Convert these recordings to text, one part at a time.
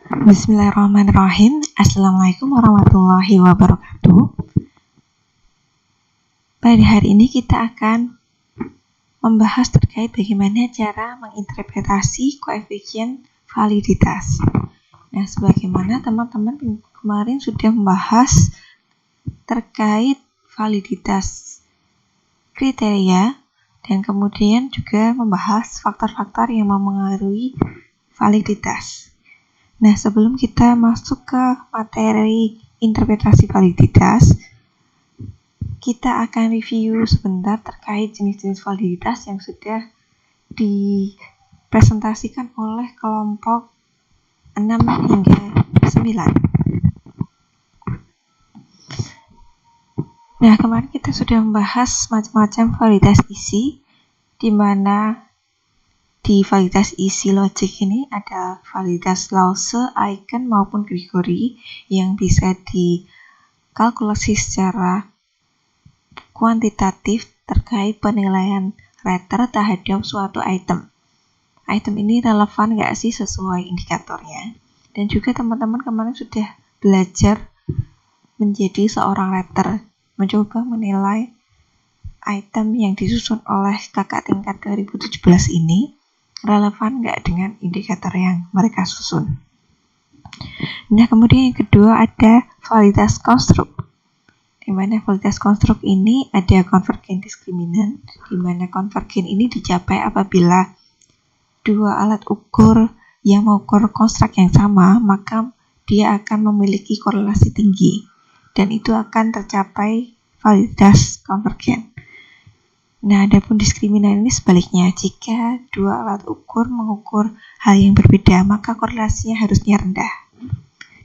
Bismillahirrahmanirrahim. Assalamualaikum warahmatullahi wabarakatuh. Pada hari ini kita akan membahas terkait bagaimana cara menginterpretasi koefisien validitas. Nah, sebagaimana teman-teman kemarin sudah membahas terkait validitas kriteria dan kemudian juga membahas faktor-faktor yang mempengaruhi validitas. Nah, sebelum kita masuk ke materi interpretasi validitas, kita akan review sebentar terkait jenis-jenis validitas yang sudah dipresentasikan oleh kelompok 6 hingga 9. Nah, kemarin kita sudah membahas macam-macam validitas isi, di mana di validitas isi logik ini ada validitas Lause, Eigen maupun Grigori yang bisa dikalkulasi secara kuantitatif terkait penilaian rater terhadap suatu item. Item ini relevan nggak sih sesuai indikatornya? Dan juga teman-teman kemarin sudah belajar menjadi seorang rater, mencoba menilai item yang disusun oleh kakak tingkat 2017 ini relevan nggak dengan indikator yang mereka susun. Nah, kemudian yang kedua ada validitas konstruk, di mana validitas konstruk ini ada konvergen diskriminan, di mana konvergen ini dicapai apabila dua alat ukur yang mengukur konstruk yang sama, maka dia akan memiliki korelasi tinggi, dan itu akan tercapai validitas konvergen. Nah, adapun diskriminan ini sebaliknya, jika dua alat ukur mengukur hal yang berbeda, maka korelasinya harusnya rendah.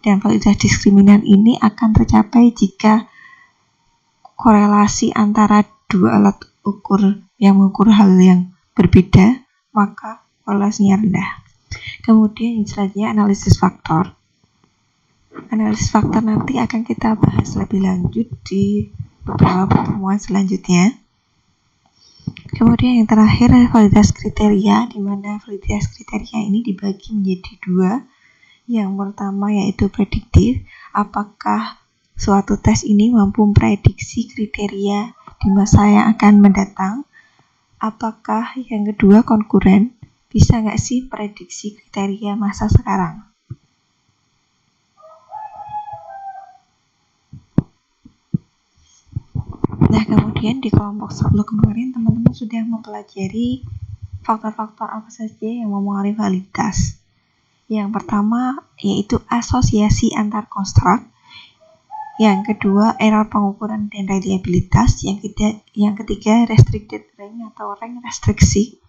Dan validitas diskriminan ini akan tercapai jika korelasi antara dua alat ukur yang mengukur hal yang berbeda, maka korelasinya rendah. Kemudian yang selanjutnya analisis faktor. Analisis faktor nanti akan kita bahas lebih lanjut di beberapa pertemuan selanjutnya. Kemudian yang terakhir adalah validitas kriteria, di mana validitas kriteria ini dibagi menjadi dua. Yang pertama yaitu prediktif, apakah suatu tes ini mampu memprediksi kriteria di masa yang akan mendatang. Apakah yang kedua konkuren, bisa nggak sih prediksi kriteria masa sekarang. Nah, kemudian di kelompok 10 kemarin teman-teman sudah mempelajari faktor-faktor apa saja yang mempengaruhi validitas. Yang pertama yaitu asosiasi antar konstruk. Yang kedua error pengukuran dan reliabilitas. Yang ketiga restricted rank atau rank restriksi.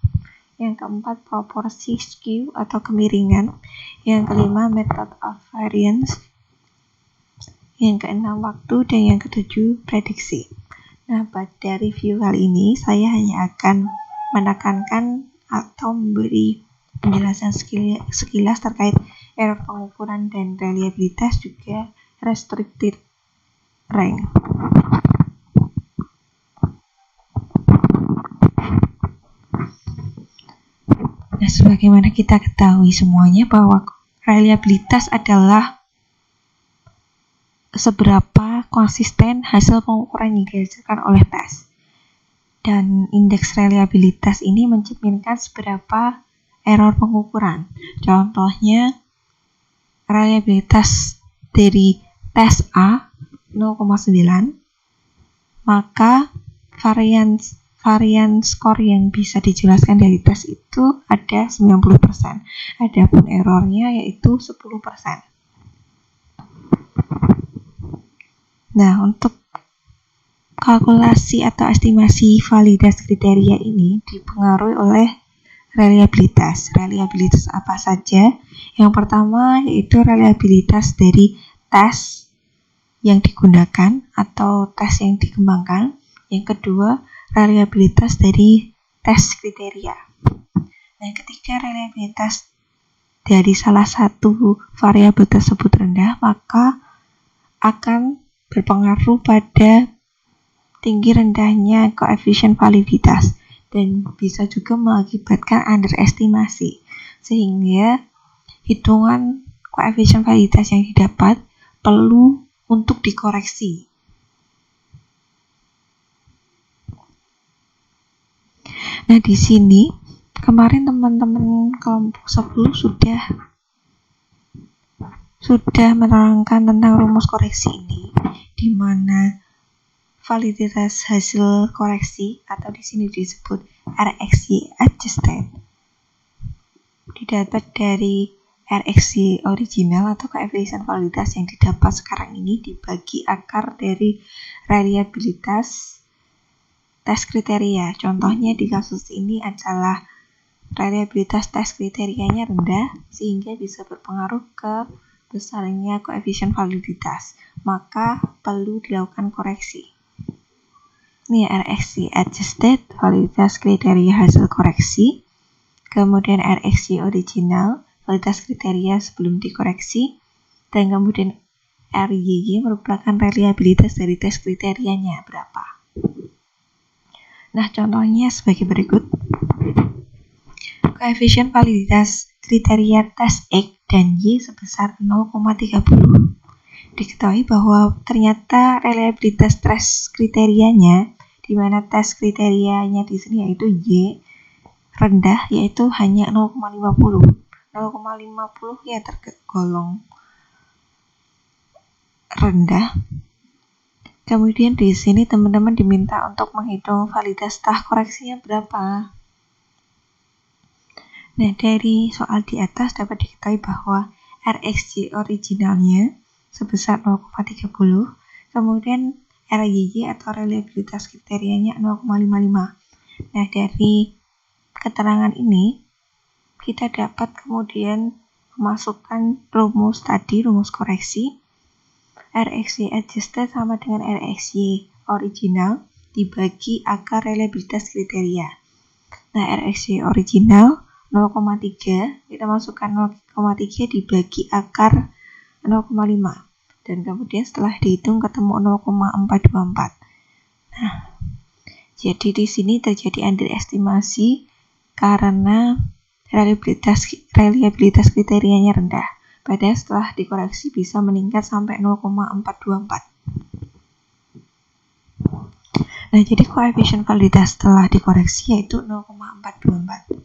Yang keempat proporsi skew atau kemiringan. Yang kelima method of variance. Yang keenam waktu, dan yang ketujuh prediksi. Nah, pada review kali ini saya hanya akan menekankan atau memberi penjelasan sekilas terkait error pengukuran dan reliabilitas, juga restricted rank. Nah, sebagaimana kita ketahui semuanya bahwa reliabilitas adalah seberapa konsisten hasil pengukuran yang dihasilkan oleh tes. Dan indeks reliabilitas ini mencerminkan seberapa error pengukuran. Contohnya, reliabilitas dari tes A 0,9, maka varian skor yang bisa dijelaskan dari tes itu ada 90%. Adapun errornya yaitu 10%. Nah, untuk kalkulasi atau estimasi validitas kriteria ini dipengaruhi oleh reliabilitas. Reliabilitas apa saja? Yang pertama yaitu reliabilitas dari tes yang digunakan atau tes yang dikembangkan. Yang kedua, reliabilitas dari tes kriteria. Nah, ketika reliabilitas dari salah satu variabel tersebut rendah, maka akan berpengaruh pada tinggi rendahnya koefisien validitas dan bisa juga mengakibatkan underestimasi, sehingga hitungan koefisien validitas yang didapat perlu untuk dikoreksi. Nah, di sini kemarin teman-teman kelompok 10 sudah menerangkan tentang rumus koreksi ini, di mana validitas hasil koreksi atau di sini disebut RxY adjusted didapat dari RxY original atau koefisien validitas yang didapat sekarang ini dibagi akar dari reliabilitas tes kriteria. Contohnya di kasus ini adalah reliabilitas tes kriterianya rendah sehingga bisa berpengaruh ke besarnya koefisien validitas. Maka perlu dilakukan koreksi. Ini RxY adjusted, validitas kriteria hasil koreksi. Kemudian RxY original, validitas kriteria sebelum dikoreksi. Dan kemudian RYY merupakan reliabilitas dari tes kriterianya berapa. Nah, contohnya sebagai berikut. Koefisien validitas kriteria tes X dan Y sebesar 0,30. Diketahui bahwa ternyata reliabilitas tes kriterianya, di mana tes kriterianya di sini yaitu Y, rendah, yaitu hanya 0,50. 0,50 ya tergolong rendah. Kemudian di sini teman-teman diminta untuk menghitung validitas tahap koreksinya berapa. Nah, dari soal di atas dapat diketahui bahwa RxY originalnya sebesar 0,30, kemudian RYY atau reliabilitas kriterianya 0,55. Nah, dari keterangan ini kita dapat kemudian memasukkan rumus tadi, rumus koreksi. RxY adjusted sama dengan RxY original dibagi akar reliabilitas kriteria. Nah, RxY original 0,3, kita masukkan 0,3 dibagi akar 0,5. Dan kemudian setelah dihitung ketemu 0,424. Nah, jadi di sini terjadi underestimasi karena reliabilitas kriterianya rendah. Padahal setelah dikoreksi bisa meningkat sampai 0,424. Nah, jadi koefisien validitas setelah dikoreksi yaitu 0,424.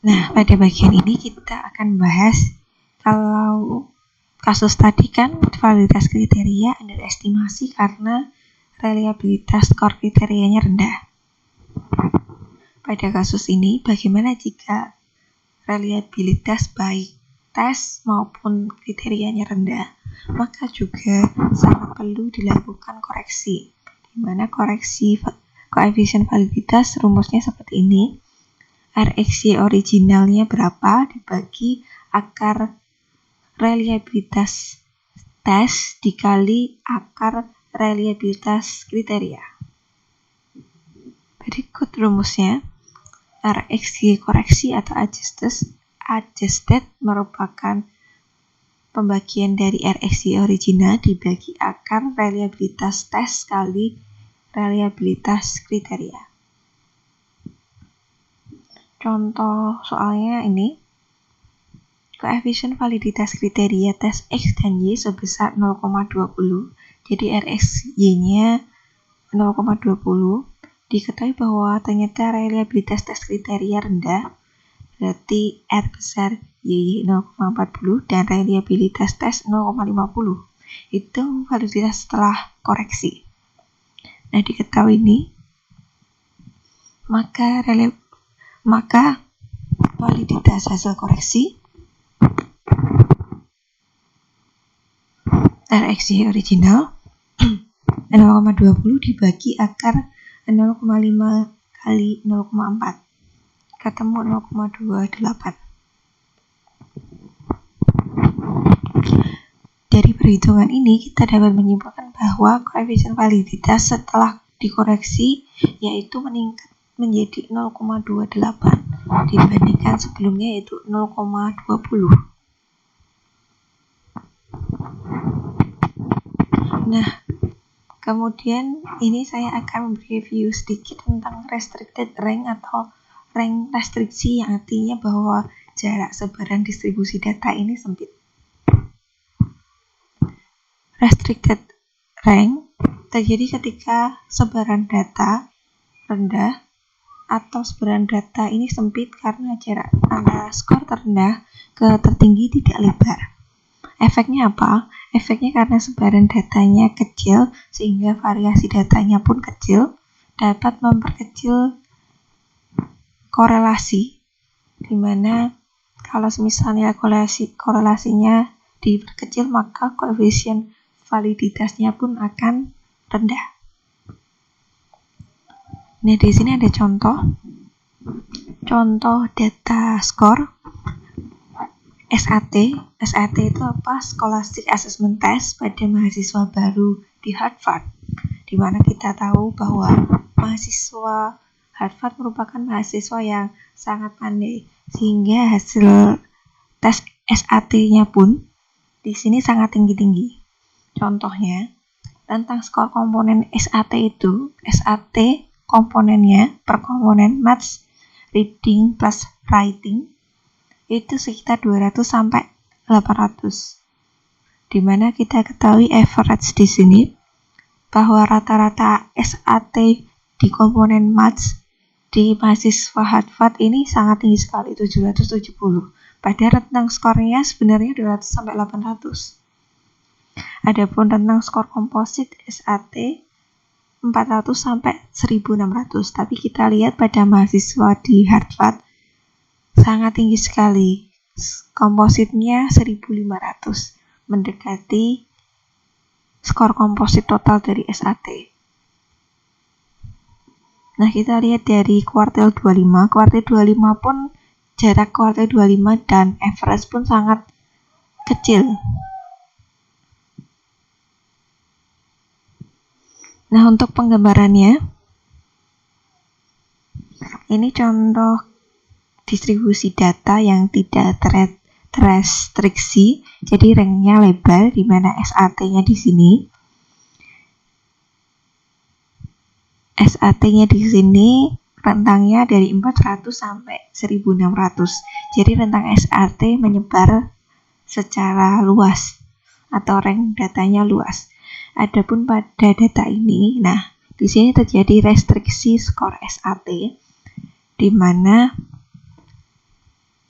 Nah, pada bagian ini kita akan bahas kalau kasus tadi kan validitas kriteria underestimasi karena reliabilitas skor kriterianya rendah. Pada kasus ini, bagaimana jika reliabilitas baik tes maupun kriterianya rendah? Maka juga sangat perlu dilakukan koreksi, di mana koreksi koefisien validitas rumusnya seperti ini. RxY originalnya berapa dibagi akar reliabilitas tes dikali akar reliabilitas kriteria. Berikut rumusnya. RxY koreksi atau adjusted merupakan pembagian dari RxY original dibagi akar reliabilitas tes kali reliabilitas kriteria. Contoh soalnya ini, koefisien validitas kriteria tes X dan Y sebesar 0,20. Jadi RxY-nya 0,20. Diketahui bahwa ternyata reliabilitas tes kriteria rendah, berarti R besar YY 0,40 dan reliabilitas tes 0,50. Itu validitas setelah koreksi. Nah, diketahui ini, maka validitas hasil koreksi RxY original 0,20 dibagi akar 0,5 kali 0,4 ketemu 0,28. Dari perhitungan ini kita dapat menyimpulkan bahwa koefisien validitas setelah dikoreksi yaitu meningkat menjadi 0,28 dibandingkan sebelumnya yaitu 0,20. Nah, Kemudian ini saya akan review sedikit tentang restricted rank atau rank restriksi, yang artinya bahwa jarak sebaran distribusi data ini sempit. Restricted rank terjadi ketika sebaran data rendah atau sebaran data ini sempit karena jarak antara skor terendah ke tertinggi tidak lebar. Efeknya apa? Efeknya karena sebaran datanya kecil sehingga variasi datanya pun kecil, dapat memperkecil korelasi, dimana kalau misalnya korelasinya diperkecil maka koefisien validitasnya pun akan rendah. Nah, di sini ada contoh data skor SAT. SAT itu apa? Scholastic Assessment Test pada mahasiswa baru di Harvard, di mana kita tahu bahwa mahasiswa Harvard merupakan mahasiswa yang sangat pandai, sehingga hasil tes SAT-nya pun di sini sangat tinggi-tinggi. Contohnya, tentang skor komponen SAT itu, SAT komponennya per komponen Maths, Reading plus Writing itu sekitar 200 sampai 800. Dimana kita ketahui average di sini bahwa rata-rata SAT di komponen Maths di mahasiswa Harvard ini sangat tinggi sekali, 770. Padahal rentang skornya sebenarnya 200 sampai 800. Adapun tentang skor komposit SAT 400 sampai 1600, tapi kita lihat pada mahasiswa di Harvard sangat tinggi sekali. Kompositnya 1500, mendekati skor komposit total dari SAT. Nah, kita lihat dari kuartil 25. Kuartil 25 pun jarak kuartil 25 dan average pun sangat kecil. Nah, untuk penggambarannya, ini contoh distribusi data yang tidak terrestriksi, jadi ranknya lebar, di mana SAT-nya di sini. SAT-nya di sini rentangnya dari 400 sampai 1600. Jadi rentang SAT menyebar secara luas atau rank datanya luas. Adapun pada data ini, nah, di sini terjadi restriksi skor SAT, di mana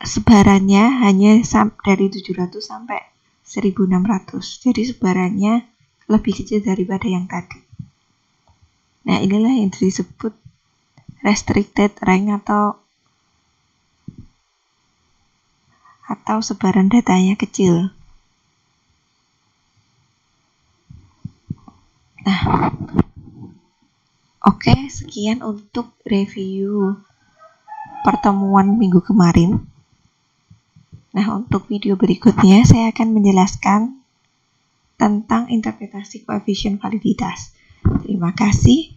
sebarannya hanya dari 700 sampai 1600. Jadi sebarannya lebih kecil daripada yang tadi. Nah, inilah yang disebut restricted rank atau sebaran datanya kecil. Nah, oke, sekian untuk review pertemuan minggu kemarin. Nah, untuk video berikutnya saya akan menjelaskan tentang interpretasi koefisien validitas. Terima kasih.